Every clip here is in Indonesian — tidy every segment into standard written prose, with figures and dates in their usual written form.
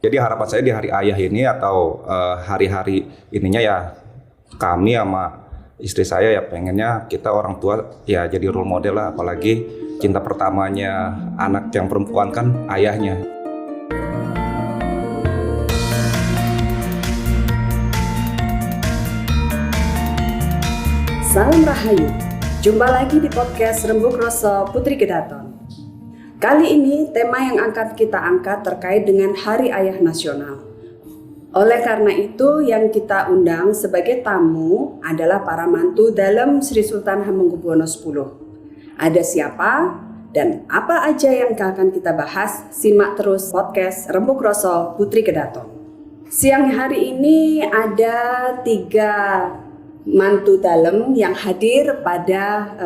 Jadi harapan saya di hari ayah ini atau hari-hari ininya ya kami sama istri saya ya pengennya kita orang tua ya jadi role model lah, apalagi cinta pertamanya anak yang perempuan kan ayahnya. Salam Rahayu, jumpa lagi di podcast Rembug Rasa Putri Kedaton. Kali ini tema yang akan kita angkat terkait dengan Hari Ayah Nasional. Oleh karena itu yang kita undang sebagai tamu adalah para mantu dalam Sri Sultan Hamengkubuwono X. Ada siapa dan apa aja yang akan kita bahas? Simak terus podcast Rembug Rasa Putri Kedaton. Siang hari ini ada 3 mantu dalam yang hadir pada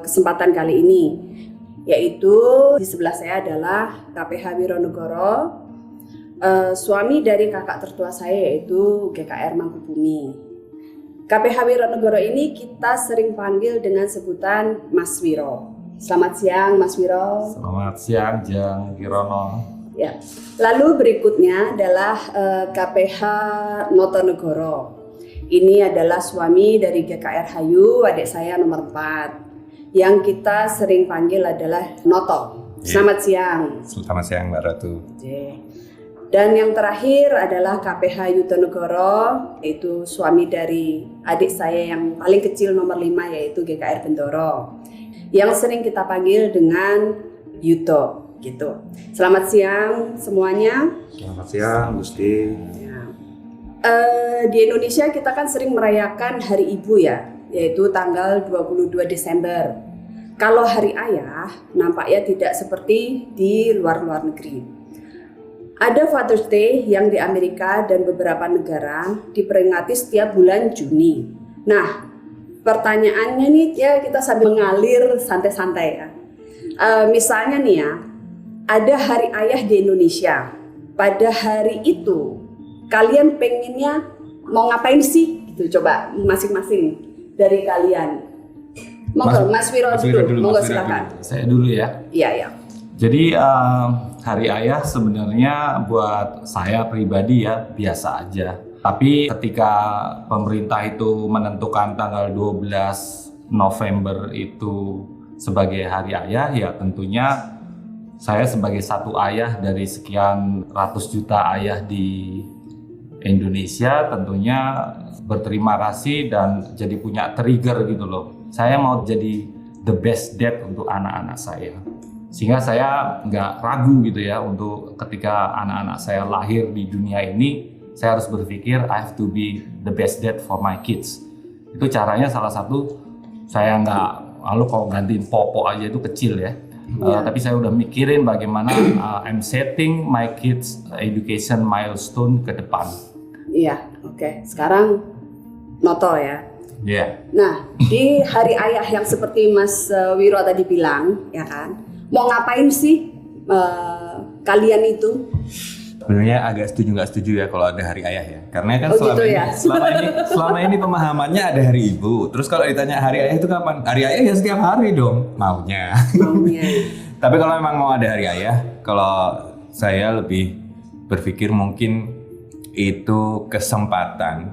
kesempatan kali ini, yaitu di sebelah saya adalah KPH Wironegoro, suami dari kakak tertua saya yaitu GKR Mangkubumi. KPH Wironegoro ini kita sering panggil dengan sebutan Mas Wiro. Selamat siang Mas Wiro. Selamat siang Jang Kirono. Ya. Lalu berikutnya adalah KPH Notonegoro. Ini adalah suami dari GKR Hayu, adik saya nomor 4. Yang kita sering panggil adalah Noto. Selamat siang. Selamat siang Mbak Ratu. Dan yang terakhir adalah KPH Yutonegoro, yaitu suami dari adik saya yang paling kecil nomor 5 yaitu GKR Bendoro. Yang sering kita panggil dengan Yuto gitu. Selamat siang semuanya. Selamat siang Gusti. Di Indonesia kita kan sering merayakan Hari Ibu ya, yaitu tanggal 22 Desember. Kalau Hari Ayah nampaknya tidak seperti di luar negeri. Ada Father's Day yang di Amerika dan beberapa negara diperingati setiap bulan Juni. Nah, pertanyaannya nih ya kita sambil mengalir santai-santai ya. Misalnya nih ya, ada Hari Ayah di Indonesia. Pada hari itu kalian pengennya mau ngapain sih? Gitu, coba masing-masing dari kalian. Monggo Mas Wiro dulu, monggo silakan. Saya dulu ya. Iya. Jadi Hari Ayah sebenarnya buat saya pribadi ya biasa aja. Tapi ketika pemerintah itu menentukan tanggal 12 November itu sebagai Hari Ayah, ya tentunya saya sebagai satu ayah dari sekian ratus juta ayah di Indonesia tentunya berterima kasih dan jadi punya trigger gitu loh. Saya mau jadi the best dad untuk anak-anak saya. Sehingga saya nggak ragu gitu ya untuk ketika anak-anak saya lahir di dunia ini, saya harus berpikir I have to be the best dad for my kids. Itu caranya salah satu, saya nggak, lalu kalau gantiin popok aja itu kecil ya. Tapi saya udah mikirin bagaimana I'm setting my kids education milestone ke depan. Iya, oke. Sekarang Noto ya. Iya. Nah, di Hari Ayah yang seperti Mas Wiro tadi bilang, ya kan, mau ngapain sih kalian itu? Sebenarnya agak setuju nggak setuju ya kalau ada Hari Ayah ya, karena kan selama ini pemahamannya ada Hari Ibu. Terus kalau ditanya Hari Ayah itu kapan? Hari Ayah ya setiap hari dong maunya. Tapi kalau memang mau ada Hari Ayah, kalau saya lebih berpikir mungkin itu kesempatan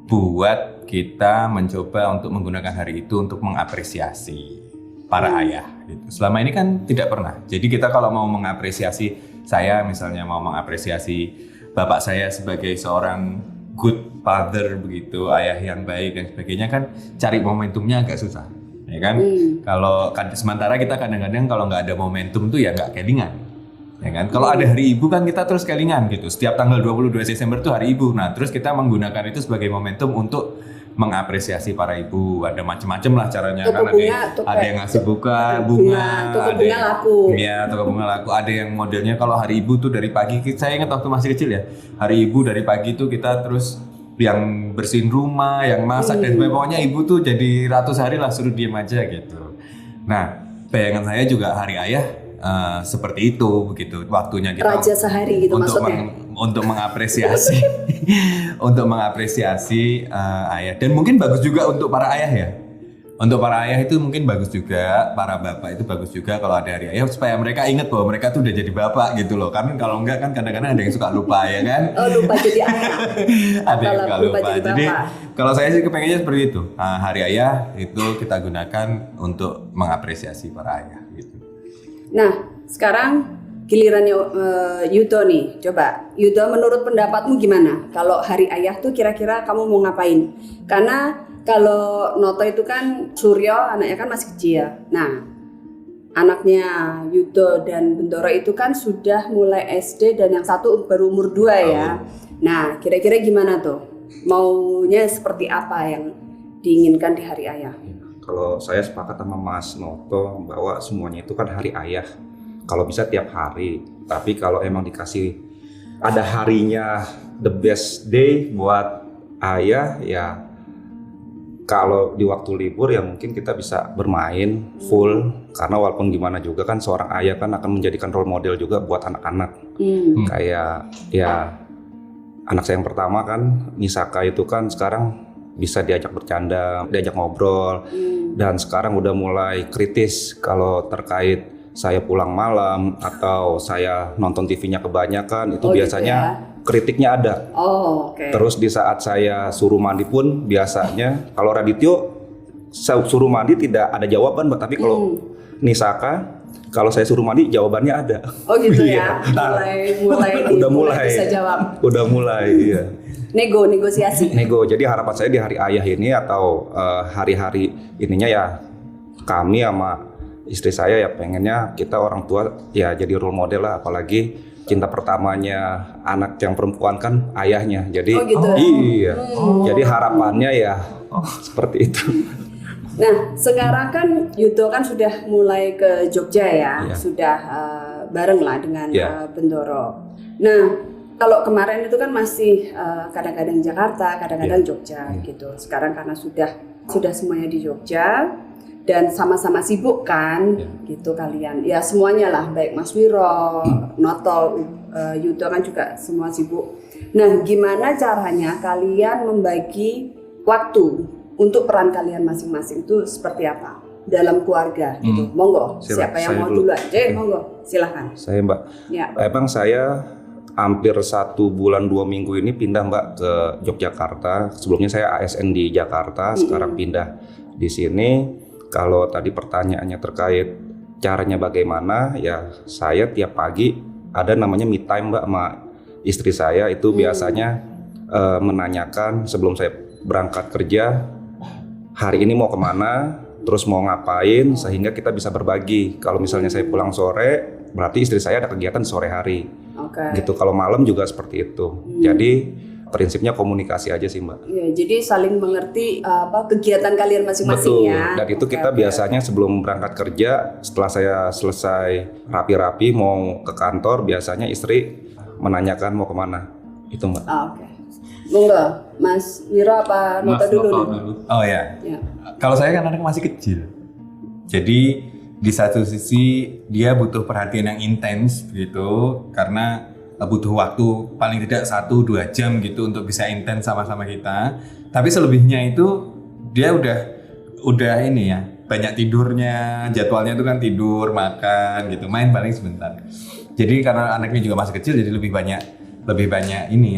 buat kita mencoba untuk menggunakan hari itu untuk mengapresiasi para ayah gitu. Selama ini kan tidak pernah. Jadi kita kalau mau mengapresiasi, saya misalnya mau mengapresiasi bapak saya sebagai seorang good father begitu, ayah yang baik dan sebagainya kan cari momentumnya agak susah. Ya kan? Kalau sementara kita kadang-kadang kalau nggak ada momentum tuh ya nggak kelingan. Ya kan? Kalau ada Hari Ibu kan kita terus kelingan gitu. Setiap tanggal 22 Desember itu Hari Ibu. Nah, terus kita menggunakan itu sebagai momentum untuk mengapresiasi para ibu. Ada macam-macam lah caranya kan. Ada yang ngasih bunga, toko bunga laku. Iya, toko bunga laku. Ada yang modelnya kalau Hari Ibu tuh dari pagi. Saya ingat waktu masih kecil ya. Hari Ibu dari pagi tuh kita terus yang bersihin rumah, yang masak dan sebagainya. Pokoknya ibu tuh jadi ratus hari lah suruh diem aja gitu. Nah, bayangan saya juga Hari Ayah seperti itu begitu waktunya kita Raja sehari gitu maksudnya untuk mengapresiasi untuk mengapresiasi ayah, dan mungkin bagus juga untuk para ayah ya Untuk para ayah itu mungkin bagus juga, para bapak itu bagus juga kalau ada hari ayah supaya mereka ingat bahwa mereka tuh udah jadi bapak gitu loh. Karena kalau enggak kan kadang-kadang ada yang suka lupa ya kan. Oh, lupa jadi anak. Ada yang suka lupa. Jadi bapak. kalau saya sih kepengennya seperti itu. Nah, hari ayah itu kita gunakan untuk mengapresiasi para ayah gitu. Nah, sekarang gilirannya Yudo nih. Coba, Yudo menurut pendapatmu gimana? Kalau hari ayah tuh kira-kira kamu mau ngapain? Karena kalau Noto itu kan Suryo anaknya kan masih kecil. Nah, anaknya Yudo dan Bendoro itu kan sudah mulai SD dan yang satu baru umur 2 ya. Nah, kira-kira gimana tuh? Maunya seperti apa yang diinginkan di hari ayah? Kalau saya sepakat sama Mas Noto bahwa semuanya itu kan hari ayah. Kalau bisa tiap hari. Tapi kalau emang dikasih ada harinya the best day buat ayah ya. Kalau di waktu libur ya mungkin kita bisa bermain full karena walaupun gimana juga kan seorang ayah kan akan menjadikan role model juga buat anak-anak. Kayak ya anak saya yang pertama kan Nisaka itu kan sekarang bisa diajak bercanda, diajak ngobrol dan sekarang udah mulai kritis kalau terkait saya pulang malam atau saya nonton TV-nya kebanyakan itu biasanya gitu ya? Kritiknya ada. Oke. Terus di saat saya suruh mandi pun biasanya kalau Radityo suruh mandi tidak ada jawaban, tapi kalau Nisaka kalau saya suruh mandi jawabannya ada. Oh gitu Iya. mulai Udah mulai. bisa jawab. Udah mulai, iya. Negosiasi. Nego. Jadi harapan saya di hari ayah ini atau hari-hari ininya ya kami sama istri saya ya pengennya kita orang tua ya jadi role model lah, apalagi cinta pertamanya anak yang perempuan kan ayahnya. Jadi iya. Jadi harapannya ya seperti itu. Nah, sekarang kan Yudo kan sudah mulai ke Jogja ya, sudah bareng lah dengan Bendoro. Nah, kalau kemarin itu kan masih kadang-kadang Jakarta, kadang-kadang Jogja gitu. Sekarang karena sudah semuanya di Jogja dan sama-sama sibuk kan, gitu kalian. Ya semuanya lah, baik Mas Wiro, Noto, Yudo kan juga semua sibuk. Nah, gimana caranya kalian membagi waktu untuk peran kalian masing-masing itu seperti apa dalam keluarga gitu? Monggo, siapa yang mau duluan? Monggo, silahkan. Saya Mbak. Ya. Emang saya hampir 1 bulan 2 minggu ini pindah Mbak ke Yogyakarta. Sebelumnya saya ASN di Jakarta, sekarang pindah di sini. Kalau tadi pertanyaannya terkait caranya bagaimana, ya saya tiap pagi ada namanya me time Mbak sama istri saya itu biasanya menanyakan sebelum saya berangkat kerja hari ini mau kemana, terus mau ngapain sehingga kita bisa berbagi. Kalau misalnya saya pulang sore, berarti istri saya ada kegiatan sore hari. Gitu. Kalau malam juga seperti itu. Jadi prinsipnya komunikasi aja sih Mbak. Ya, jadi saling mengerti kegiatan kalian masing-masing. Betul. Ya. Dan itu kita biasanya sebelum berangkat kerja, setelah saya selesai rapi-rapi mau ke kantor, biasanya istri menanyakan mau kemana. Itu Mbak. Oke. Monggo, Mas Wiro apa Noto dulu? Oh ya. Kalau saya kan anak masih kecil. Jadi di satu sisi dia butuh perhatian yang intens gitu karena butuh waktu paling tidak 1-2 jam gitu untuk bisa intens sama-sama kita. Tapi selebihnya itu dia udah ini ya, banyak tidurnya, jadwalnya itu kan tidur, makan gitu, main paling sebentar. Jadi karena anaknya juga masih kecil jadi lebih banyak ini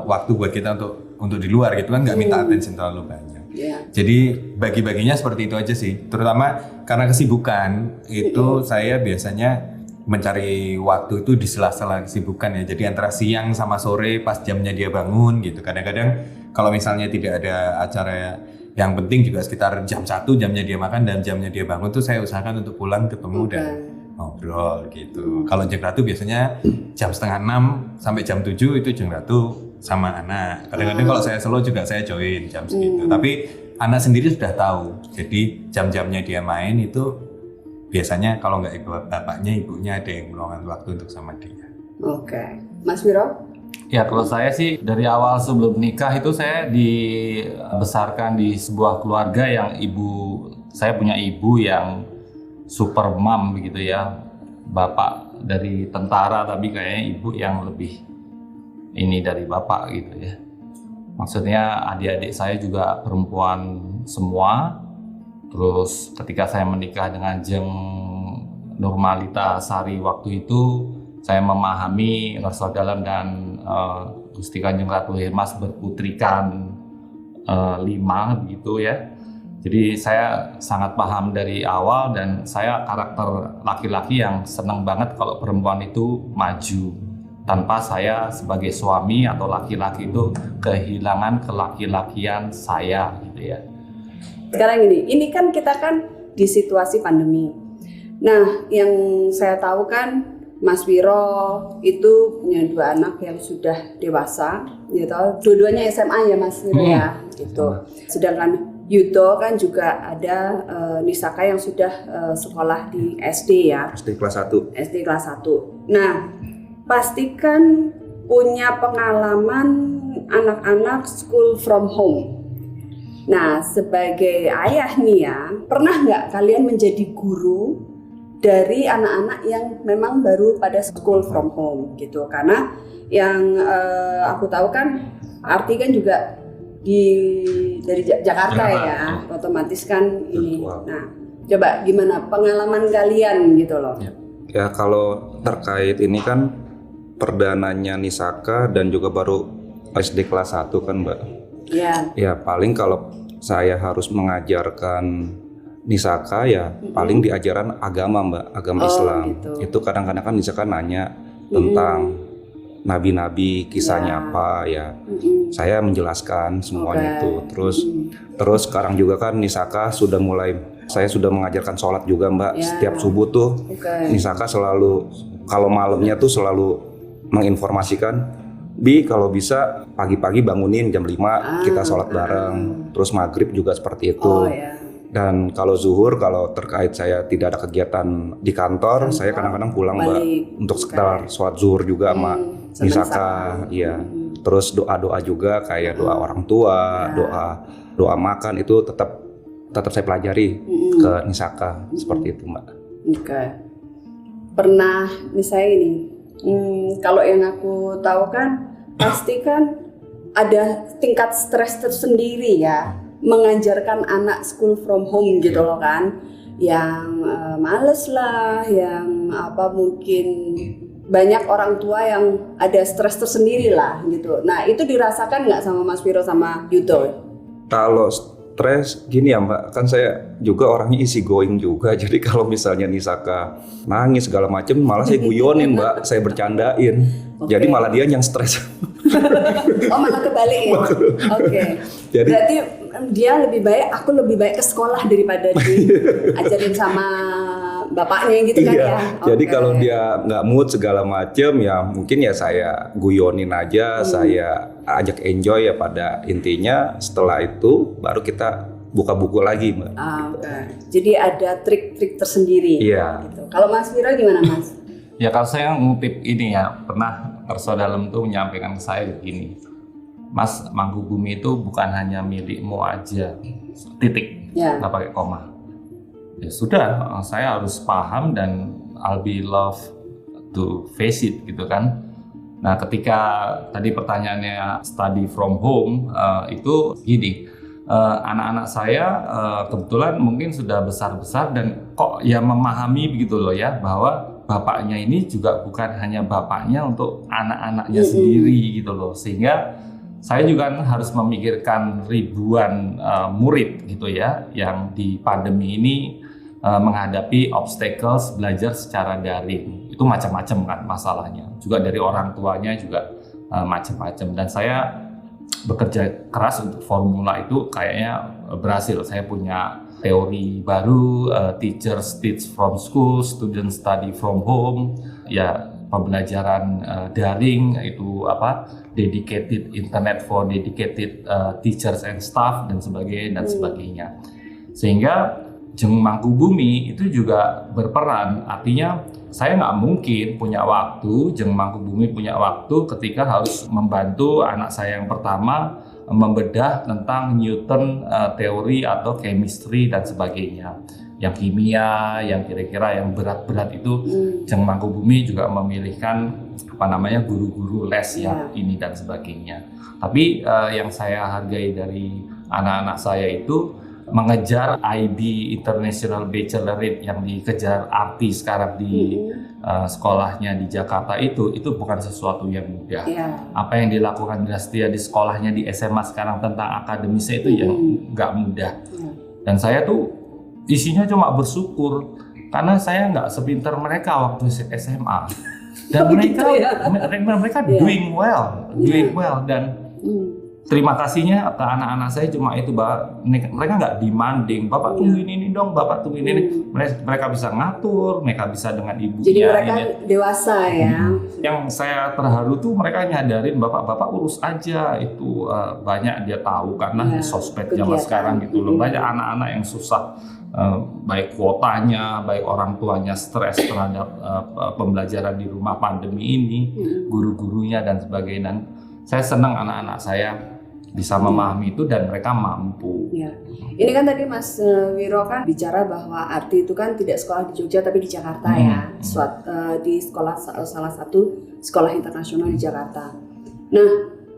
waktu buat kita untuk di luar gitu kan, nggak minta attention terlalu banyak. Jadi bagi-baginya seperti itu aja sih. Terutama karena kesibukan itu saya biasanya mencari waktu itu di sela-sela kesibukan ya. Jadi antara siang sama sore pas jamnya dia bangun gitu. Kadang-kadang kalau misalnya tidak ada acara yang penting juga sekitar jam 1 jamnya dia makan dan jamnya dia bangun tuh saya usahakan untuk pulang ketemu dan ngobrol gitu. Kalau jam ratu biasanya jam 5:30 sampai jam 7 itu jam ratu sama anak. Kadang-kadang kalau saya solo juga saya join jam segitu. Tapi anak sendiri sudah tahu. Jadi jam-jamnya dia main itu biasanya kalau nggak bapaknya, ibunya ada yang meluangkan waktu untuk sama dia. Oke. Mas Wiro? Ya kalau saya sih dari awal sebelum nikah itu saya dibesarkan di sebuah keluarga yang saya punya ibu yang super mom begitu ya. Bapak dari tentara tapi kayaknya ibu yang lebih ini dari bapak gitu ya. Maksudnya adik-adik saya juga perempuan semua. Terus ketika saya menikah dengan Jeng Nurmalita Sari waktu itu, saya memahami Ngerso Dalam dan Gusti Kanjeng Ratu Hemas berputrikan 5 begitu ya. Jadi saya sangat paham dari awal dan saya karakter laki-laki yang senang banget kalau perempuan itu maju. Tanpa saya sebagai suami atau laki-laki itu kehilangan kelaki-lakian saya gitu ya. Sekarang ini kan kita kan di situasi pandemi. Nah, yang saya tahu kan Mas Wiro itu punya 2 anak yang sudah dewasa, gitu. Dua-duanya SMA ya Mas Wiro ya, gitu. Sedangkan Yudo kan juga ada Nisaka yang sudah sekolah di SD ya. SD kelas 1. SD kelas 1. Nah, pastikan punya pengalaman anak-anak school from home. Nah, sebagai ayah nih ya, pernah nggak kalian menjadi guru dari anak-anak yang memang baru pada school from home gitu? Karena yang aku tahu kan Arti kan juga dari Jakarta ya, otomatis kan ini. Nah, coba gimana pengalaman kalian gitu loh? Ya kalau terkait ini kan perdananya Nisaka dan juga baru SD kelas 1 kan Mbak. Ya. Ya paling kalau saya harus mengajarkan Nisaka ya paling di ajaran agama Mbak, agama Islam. Gitu. Itu kadang-kadang kan Nisaka nanya tentang nabi-nabi, kisahnya apa ya. Saya menjelaskan semuanya itu. Terus sekarang juga kan Nisaka saya sudah mengajarkan sholat juga Mbak. Setiap subuh tuh Nisaka selalu kalau malamnya tuh selalu menginformasikan, Bi kalau bisa pagi-pagi bangunin jam 5 kita sholat bareng. Terus maghrib juga seperti itu. Dan kalau zuhur, kalau terkait saya tidak ada kegiatan di kantor, saya kadang-kadang pulang Mbak untuk sekedar sholat zuhur juga sama Nisaka, iya. Terus doa-doa juga kayak doa orang tua, doa makan itu tetap saya pelajari ke Nisaka seperti itu Mbak. Oke. Pernah misalnya ini, kalau yang aku tahu kan pasti kan ada tingkat stres tersendiri ya. Mengajarkan anak school from home gitu loh kan, yang males lah, yang mungkin banyak orang tua yang ada stres tersendiri lah gitu. Nah itu dirasakan nggak sama Mas Wiro sama Yudo? Kalau stres gini ya Mbak, kan saya juga orangnya easy going juga. Jadi kalau misalnya Nisaka nangis segala macem, malah saya guyonin Mbak, saya bercandain. Jadi malah dia yang stres. Oh malah kebalik ya? Oke. Jadi, berarti dia lebih baik, aku lebih baik ke sekolah daripada diajarin sama bapaknya gitu kan ya? Jadi kalau dia nggak mood segala macem ya mungkin ya saya guyonin aja, saya ajak enjoy ya pada intinya. Setelah itu baru kita buka buku lagi Mbak. Jadi ada trik-trik tersendiri. Iya. Gitu. Kalau Mas Wiro gimana Mas? Ya kalau saya ngutip ini ya, pernah Ngerso Dalam tuh menyampaikan ke saya begini, Mas, Mangkubumi itu bukan hanya milikmu aja, titik, nggak pakai koma. Ya sudah, saya harus paham dan I'll be love to face it gitu kan. Nah ketika tadi pertanyaannya study from home, itu gini, anak-anak saya kebetulan mungkin sudah besar-besar dan kok ya memahami begitu loh ya, bahwa bapaknya ini juga bukan hanya bapaknya untuk anak-anaknya sendiri gitu loh, sehingga saya juga harus memikirkan ribuan murid gitu ya yang di pandemi ini menghadapi obstacles belajar secara daring. Itu macam-macam kan masalahnya, juga dari orang tuanya juga macam-macam. Dan saya bekerja keras untuk formula itu kayaknya berhasil. Saya punya teori baru, teachers teach from school, students study from home, ya pembelajaran daring itu dedicated internet for dedicated teachers and staff dan sebagainya. Sehingga Jeng Mangkubumi itu juga berperan, artinya saya nggak mungkin punya waktu, Jeng Mangkubumi punya waktu ketika harus membantu anak saya yang pertama membedah tentang Newton teori atau chemistry dan sebagainya. Yang kimia, yang kira-kira yang berat-berat itu Jeng Mangkubumi juga memilihkan guru-guru les yang ini dan sebagainya. Tapi yang saya hargai dari anak-anak saya itu mengejar IB International Baccalaureate yang dikejar artis sekarang di sekolahnya di Jakarta itu bukan sesuatu yang mudah. Apa yang dilakukan Drastia di sekolahnya di SMA sekarang tentang akademisnya itu yang nggak mudah. Dan saya tuh isinya cuma bersyukur karena saya nggak sepintar mereka waktu SMA. Dan mereka doing well dan terima kasihnya ke anak-anak saya cuma itu, mereka nggak demanding, Bapak tungguin ini dong, Bapak tungguin ini. Mereka bisa ngatur, mereka bisa dengan ibunya. Jadi mereka dewasa ya. Yang saya terharu tuh mereka nyadarin Bapak urus aja itu, banyak dia tahu karena sosmed zaman sekarang gitu loh. Banyak anak-anak yang susah, baik kuotanya, baik orang tuanya stres terhadap pembelajaran di rumah pandemi ini, guru-gurunya dan sebagainya. Dan saya senang anak-anak saya bisa memahami itu dan mereka mampu. Ini kan tadi Mas Wiro kan bicara bahwa Arti itu kan tidak sekolah di Jogja tapi di Jakarta ya, di sekolah salah satu sekolah internasional di Jakarta. Nah,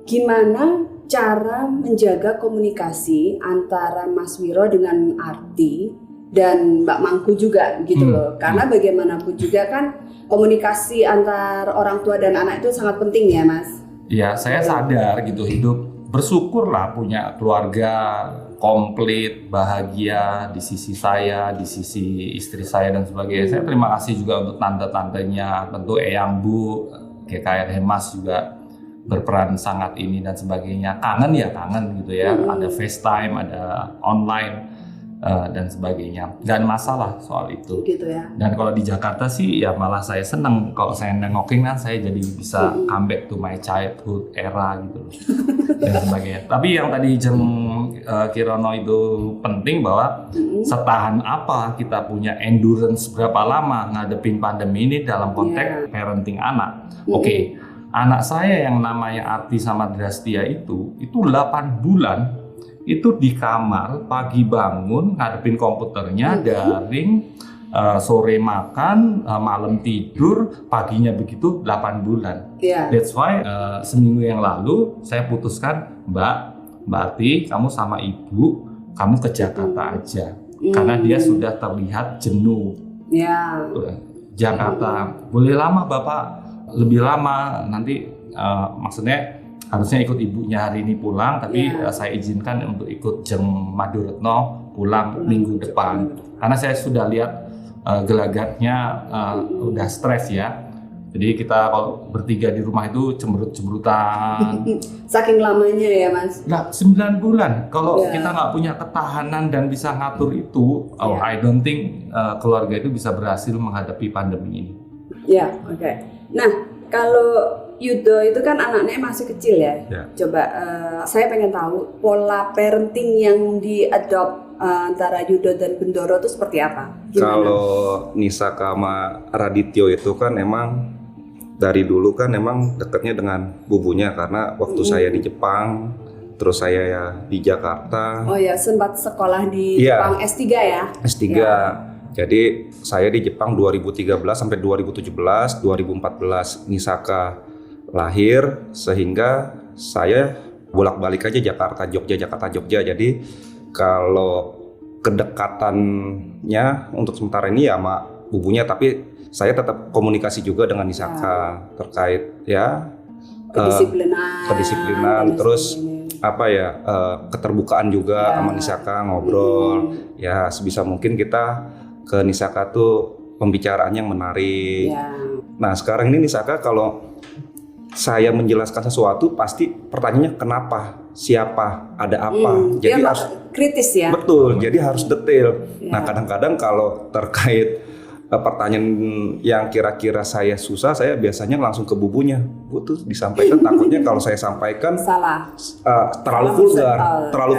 gimana cara menjaga komunikasi antara Mas Wiro dengan Arti dan Mbak Mangku juga gitu loh? Karena bagaimanapun juga kan komunikasi antar orang tua dan anak itu sangat penting ya Mas. Ya, saya sadar gitu, hidup bersyukurlah punya keluarga komplit, bahagia di sisi saya, di sisi istri saya dan sebagainya. Saya terima kasih juga untuk tante-tantenya, tentu Eyang Bu, GKR Hemas juga berperan sangat ini dan sebagainya. Kangen gitu ya, ada FaceTime, ada online dan sebagainya. Dan masalah soal itu. Gitu ya. Dan kalau di Jakarta sih ya malah saya seneng kalau saya nengokin kan saya jadi bisa come back to my childhood era gitu loh. Dan sebagainya. Tapi yang tadi Kirono itu penting bahwa setahan apa kita punya endurance berapa lama ngadepin pandemi ini dalam konteks parenting anak. Oke, anak saya yang namanya Arti sama Drastia itu 8 bulan itu di kamar, pagi bangun, ngadepin komputernya, daring, sore makan, malam tidur, paginya begitu 8 bulan. That's why seminggu yang lalu saya putuskan, Mbak Arti, kamu sama ibu, kamu ke Jakarta aja. Karena dia sudah terlihat jenuh. Jakarta, boleh lama Bapak, lebih lama, nanti maksudnya harusnya ikut ibunya hari ini pulang, tapi saya izinkan untuk ikut Jeng Maduretno pulang minggu depan. Karena saya sudah lihat gelagatnya udah stres ya. Jadi kita kalau bertiga di rumah itu cemberut-cemberutan. Saking lamanya ya Mas? Nah, 9 bulan. Kalau kita nggak punya ketahanan dan bisa ngatur itu, I don't think keluarga itu bisa berhasil menghadapi pandemi ini. Oke. Nah, kalau Yudo itu kan anaknya masih kecil ya. Coba saya pengen tahu pola parenting yang diadopt antara Yudo dan Bendoro itu seperti apa? Kalau Nisa sama Radityo itu kan emang dari dulu kan emang dekatnya dengan bubunya karena waktu saya di Jepang, terus saya ya di Jakarta. Oh ya, sempat sekolah di Jepang S3 ya? S3. Jadi saya di Jepang 2013 sampai 2017, 2014 Nisaka lahir, sehingga saya bolak-balik aja Jakarta Jogja. Jadi kalau kedekatannya untuk sementara ini ya sama bubunya, tapi saya tetap komunikasi juga dengan Nisaka terkait kedisiplinan terus keterbukaan juga sama Nisaka, ngobrol ya sebisa mungkin kita ke Nisaka tuh pembicaraan yang menarik. Nah sekarang ini Nisaka kalau saya menjelaskan sesuatu pasti pertanyaannya kenapa, siapa, ada apa. Jadi harus kritis ya. Betul, jadi harus detail. Nah kadang-kadang kalau terkait pertanyaan yang kira-kira saya susah, saya biasanya langsung ke bubunya. Bu tuh disampaikan, takutnya kalau saya sampaikan salah, terlalu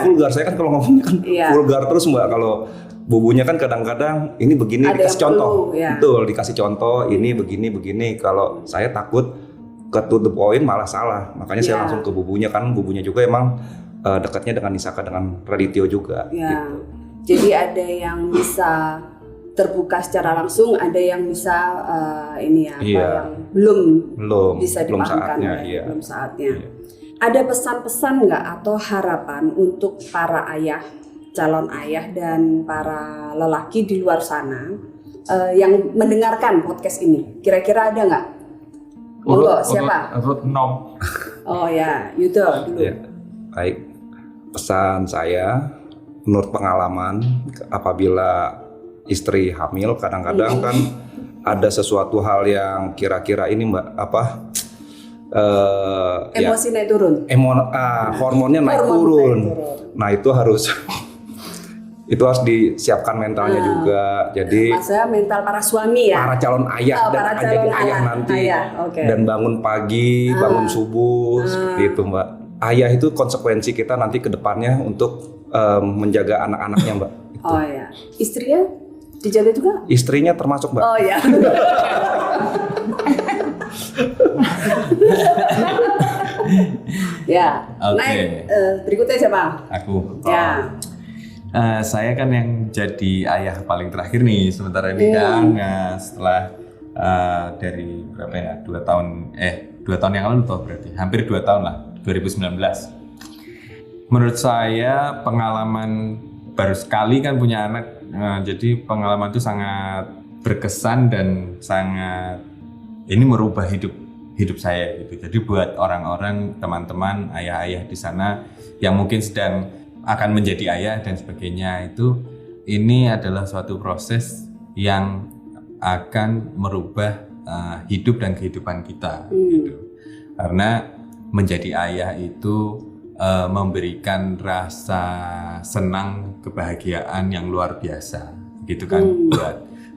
vulgar. Saya kan kalau ngomongnya kan vulgar terus Mbak. Kalau bubunya kan kadang-kadang ini begini ada dikasih contoh, betul dikasih contoh ini begini. Kalau saya takut ke to the point malah salah, makanya saya langsung ke bubunya, kan bubunya juga emang dekatnya dengan Nisaka dengan Radityo juga. Gitu. Jadi ada yang bisa terbuka secara langsung, ada yang bisa yang belum bisa dipahamkan, belum saatnya. Ada pesan-pesan nggak atau harapan untuk para ayah calon ayah dan para lelaki di luar sana yang mendengarkan podcast ini. Kira-kira ada nggak? Monggo, siapa? Urut 0. Oh ya, Yudo dulu. Ya, baik. Pesan saya, menurut pengalaman, apabila istri hamil, kadang-kadang kan ada sesuatu hal yang kira-kira ini Mbak, Emosi naik turun. hormonnya naik turun. Nah itu harus disiapkan mentalnya juga. Jadi maksudnya mental para suami ya. para calon ayah dan para akan calon jadi ayah nanti. Okay. Dan bangun pagi, bangun subuh, seperti itu Mbak. Ayah itu konsekuensi kita nanti ke depannya untuk menjaga anak-anaknya Mbak. Itu. Oh ya, istrinya dijaga juga? Istrinya termasuk Mbak. Oh ya. Ya. Oke. Naik berikutnya siapa? Aku. Ya. Saya kan yang jadi ayah paling terakhir nih sementara ini kan setelah dari berapa ya 2 tahun yang lalu toh berarti hampir 2 tahun lah 2019. Menurut saya pengalaman baru sekali kan punya anak, jadi pengalaman itu sangat berkesan dan sangat ini merubah hidup saya gitu. Jadi buat orang-orang teman-teman ayah-ayah di sana yang mungkin sedang akan menjadi ayah dan sebagainya itu, ini adalah suatu proses yang akan merubah hidup dan kehidupan kita gitu. Karena menjadi ayah itu memberikan rasa senang, kebahagiaan yang luar biasa gitu kan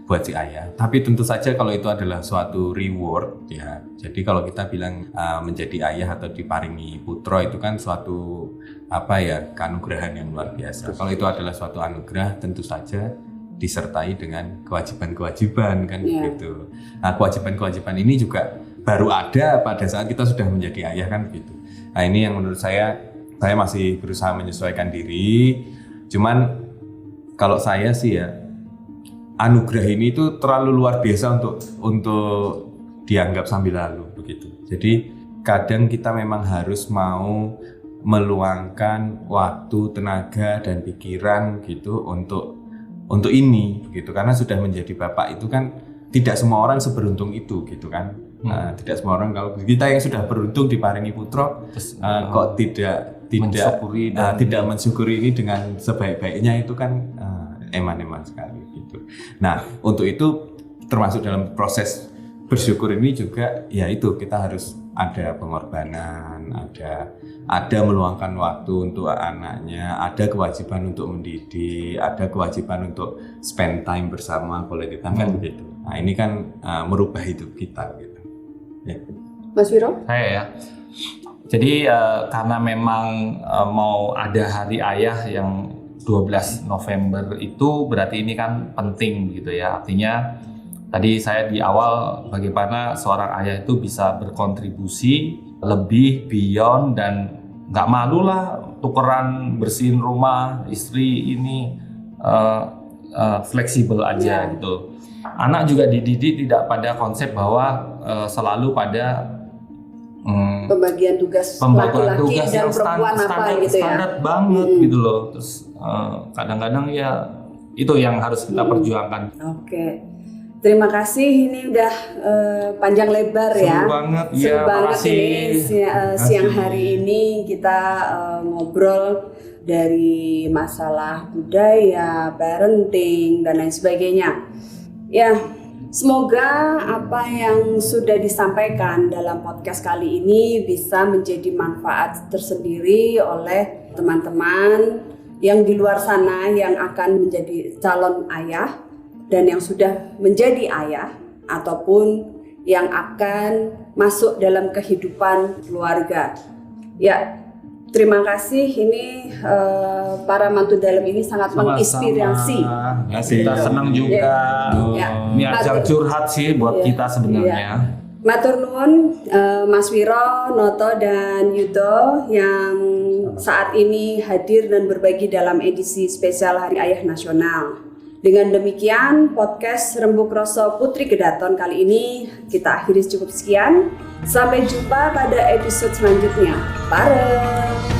buat si ayah. Tapi tentu saja kalau itu adalah suatu reward ya. Jadi kalau kita bilang menjadi ayah atau diparingi putra itu kan suatu keanugerahan yang luar biasa. Kalau itu adalah suatu anugerah, tentu saja disertai dengan kewajiban-kewajiban kan gitu. Nah, kewajiban-kewajiban ini juga baru ada pada saat kita sudah menjadi ayah kan gitu. Nah, ini yang menurut saya masih berusaha menyesuaikan diri. Cuman kalau saya sih ya, anugerah ini itu terlalu luar biasa untuk dianggap sambil lalu begitu. Jadi kadang kita memang harus mau meluangkan waktu, tenaga dan pikiran gitu untuk ini begitu, karena sudah menjadi bapak itu kan tidak semua orang seberuntung itu gitu kan. Tidak semua orang, kalau kita yang sudah beruntung diparingi putra kok tidak mensyukuri ini dengan sebaik-baiknya, itu kan eman-eman sekali gitu. Nah, untuk itu termasuk dalam proses bersyukur ini juga ya itu kita harus ada pengorbanan, ada meluangkan waktu untuk anaknya, ada kewajiban untuk mendidik, ada kewajiban untuk spend time bersama quality time kan begitu. Nah, ini kan merubah hidup kita gitu. Ya. Mas Wiro? Saya ya. Jadi karena memang mau ada hari ayah yang 12 November itu berarti ini kan penting gitu ya. Artinya tadi saya di awal bagaimana seorang ayah itu bisa berkontribusi lebih beyond dan nggak malu lah tukeran bersihin rumah istri ini, fleksibel aja gitu. Anak juga dididik tidak pada konsep bahwa selalu pada pembagian tugas laki-laki dan perempuan gitu ya. Standar banget gitu loh. Terus kadang-kadang ya itu yang harus kita perjuangkan. Oke. Terima kasih, ini udah panjang lebar ya. Seru banget, Seru banget ini siang hari ini kita ngobrol dari masalah budaya, parenting dan lain sebagainya. Ya, semoga apa yang sudah disampaikan dalam podcast kali ini bisa menjadi manfaat tersendiri oleh teman-teman yang di luar sana yang akan menjadi calon ayah dan yang sudah menjadi ayah ataupun yang akan masuk dalam kehidupan keluarga. Ya, terima kasih. Ini para mantu dalam ini sangat menginspirasi. Kita senang juga. Ya. Ini ajang curhat sih buat kita sebenarnya. Matur nuwun Mas Wiro, Noto dan Yudo yang saat ini hadir dan berbagi dalam edisi spesial Hari Ayah Nasional. Dengan demikian, podcast Rembuk Rasa Putri Kedaton kali ini kita akhiri cukup sekian. Sampai jumpa pada episode selanjutnya. Bareng!